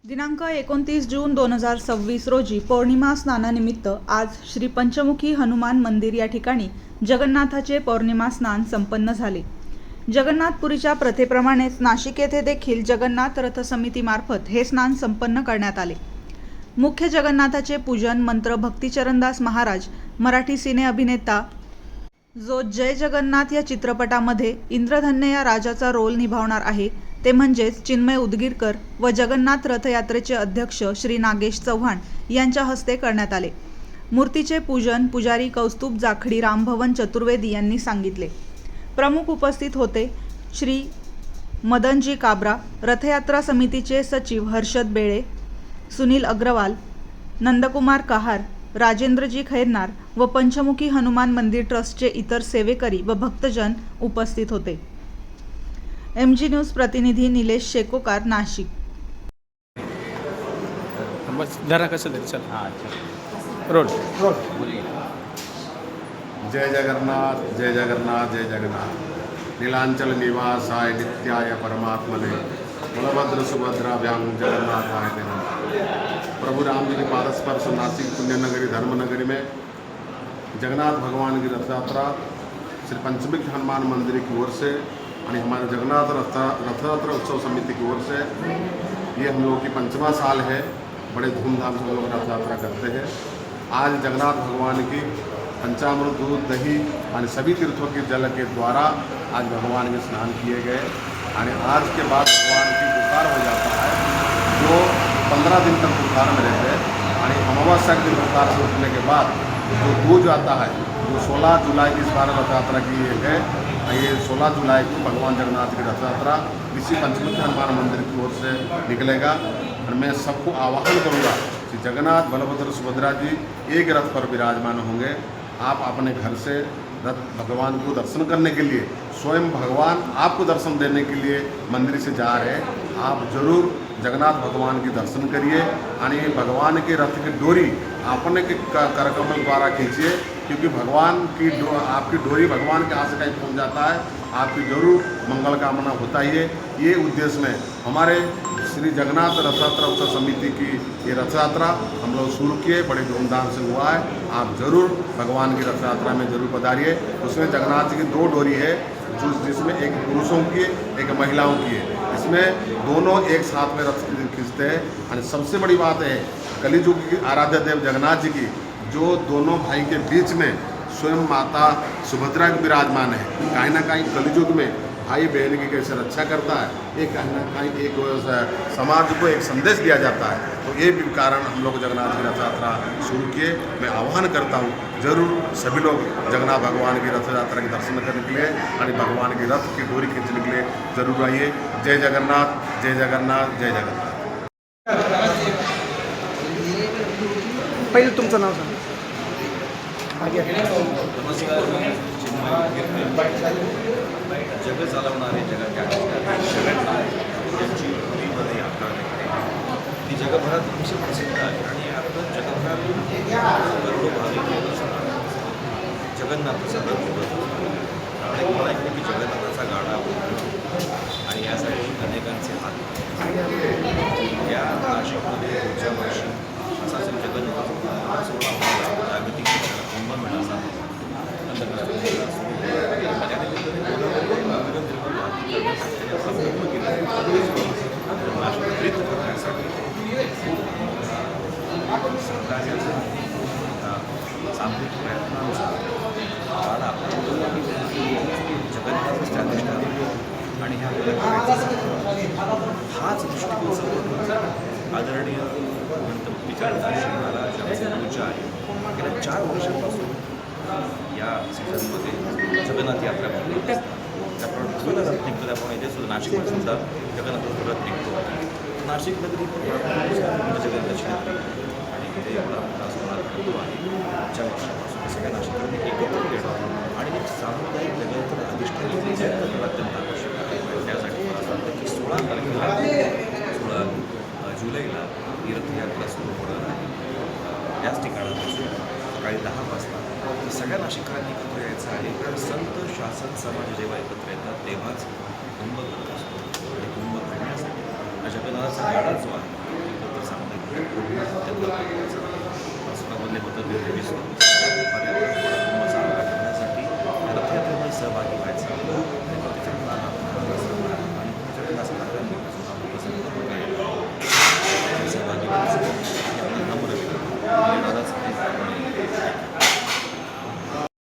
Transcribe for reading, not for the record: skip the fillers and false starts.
दिनांक 29 जून 2026 रोजी पौर्णिमा स्नानानिमित्त आज श्री पंचमुखी हनुमान मंदिर या ठिकाणी जगन्नाथाचे पौर्णिमा स्नान संपन्न झाले. जगन्नाथपुरीच्या प्रथेप्रमाणेच नाशिक येथे देखील जगन्नाथ रथ समितीमार्फत हे स्नान संपन्न करण्यात आले. मुख्य जगन्नाथाचे पूजन मंत्र भक्तिचरणदास महाराज मराठी सिने अभिनेता जो जय जगन्नाथ या चित्रपटामध्ये इंद्रधन्य या राजाचा रोल निभावणार आहे ते म्हणजेच चिन्मय उदगीरकर व जगन्नाथ रथयात्रेचे अध्यक्ष श्री नागेश चव्हाण यांच्या हस्ते करण्यात आले. मूर्तीचे पूजन पुजारी कौस्तुभ जाखडी रामभवन चतुर्वेदी यांनी सांगितले. प्रमुख उपस्थित होते श्री मदनजी काबरा, रथयात्रा समितीचे सचिव हर्षद बेळे, सुनील अग्रवाल, नंदकुमार कहार, राजेंद्रजी खैरनार व पंचमुखी हनुमान मंदिर ट्रस्टचे इतर सेवेकरी व भक्तजन उपस्थित होते. MG न्यूज प्रतिनिधी निलेश शेकोकार, नाशिक. जरा कसं तरी चल रोड जय जगन्नाथ जय जगन्नाथ जय जगन्नाथ नीलांचल निवासाय नित्याय परमात्मने बलभद्र सुभद्राभ्यां जगन्नाथाय ते नमः। प्रभु राम जी के पादस्पर्श नासिक पुण्यनगरी धर्मनगरी में जगन्नाथ भगवान की रथ यात्रा श्री पंचमुखी हनुमान मंदिर की ओर से और हमारे जगन्नाथ रथयात्रा उत्सव समिति की ओर से ये हम लोग की 5वां साल है। बड़े धूमधाम से हम लोग रथ यात्रा करते हैं। आज जगन्नाथ भगवान की पंचामृत दूध दही और सभी तीर्थों के जल के द्वारा आज भगवान के स्नान किए गए और आज के बाद भगवान की बुखार हो जाता है जो 15 दिन तक बुखार में रहते हैं और अमावस्या के दिन बुखार से उठने के बाद जो दूज आता है जो 16 जुलाई की इस बार रथ यात्रा की है। ये 16 जुलाई को भगवान जगन्नाथ की रथ यात्रा इसी पंचमुखी हनुमान मंदिर की ओर से निकलेगा और मैं सबको आह्वान करूँगा कि जगन्नाथ बलभद्र सुभद्रा जी एक रथ पर विराजमान होंगे। आप अपने घर से रथ भगवान को दर्शन करने के लिए स्वयं भगवान आपको दर्शन देने के लिए मंदिर से जा रहे हैं। आप जरूर जगन्नाथ भगवान के दर्शन करिए और भगवान के रथ की डोरी अपने के करकमल द्वारा खींचिए क्योंकि भगवान की आपकी डोरी भगवान के हाथ से कहीं पहुँच जाता है आपकी जरूर मंगल कामना होता ही है। ये उद्देश्य में हमारे श्री जगन्नाथ रथयात्रा उत्सव समिति की ये रथ यात्रा हम लोग शुरू किए, बड़े धूमधाम से हुआ है। आप जरूर भगवान की रथ यात्रा में जरूर पधारिए। उसमें जगन्नाथ जी की 2 डोरी है जिसमें एक पुरुषों की एक महिलाओं की है। इसमें दोनों एक साथ में रथ खींचते हैं और सबसे बड़ी बात है कलिजुग की आराध्य देव जगन्नाथ जी की जो दोनों भाई के बीच में स्वयं माता सुभद्रा के विराजमान है। कहीं ना कहीं कलिजुग में भाई बहन की कैसे रक्षा करता है ये कहीं ना कहीं एक समाज को एक संदेश दिया जाता है। तो ये भी कारण हम लोग जगन्नाथ की रथ यात्रा शुरू किए। मैं आह्वान करता हूँ जरूर सभी लोग जगन्नाथ भगवान की रथ यात्रा के दर्शन करने के लिए और भगवान की रथ की डोरी खींचने के लिए जरूर आइए। जय जगन्नाथ जय जगन्नाथ जय जगन्नाथ। पहिले तुमचं नाव सांगा. जग चालवणारे जगन्नाथ यांची पुरीमध्ये यात्रा निघते. ती जगभरात अतिशय प्रसिद्ध आहे आणि यातून जगभरात करोडो भाविक लोक असतात. जगन्नाथाचा रथ उभं त्यामुळे मला ऐकलं की जगन्नाथाचा गाडा आणि यासाठी अनेकांचे हात या नाशिकमध्ये पुढच्या वर्षी असाच जगन्नाथाचा सोहळा होणार जागतिक कुंभमेळा सामूहिक प्रयत्नांचा वाडा जगन्नाथच त्या दृष्टीने आणि ह्या हाच दृष्टिकोन समोर आदरणीय भक्तिचरणदास महाराज यांची पूजा आहे. गेल्या 4 वर्षांपासून या सीझनमध्ये जगन्नाथ यात्रा भरली. त्याप्रमाणे जुनं रथ निघतो त्याप्रमाणे इथे सुद्धा नाशिकमध्ये सुद्धा जगन्नाथाचा रथ निघतो. नाशिक नगरी जगन्नाथाची नगरी आणि इथे एवढा मोठा सोहळा घडतो आहे. 4 वर्षापासून सगळ्या नाशिकमध्ये एकत्र येणं आणि एक सामुदायिक जगन्नाथ अधिष्ठान अत्यंत आवश्यक आहे. त्यासाठी मला असं वाटतं की 16 तारखेला 16 जुलैला ही रथयात्रा सुरू होणार आहे. याच ठिकाणापासून सकाळी 10 वाजता सगळ्या नाशिकरांनी एकत्र यायचं आहे. कारण संत शासन समाज जेव्हा एकत्र येतात तेव्हाच कुंभ घडत असतो आणि कुंभ घडण्यासाठी जगन्नाथाचा गाडा जो आहे शास्त्रामधले मतभेद विसरून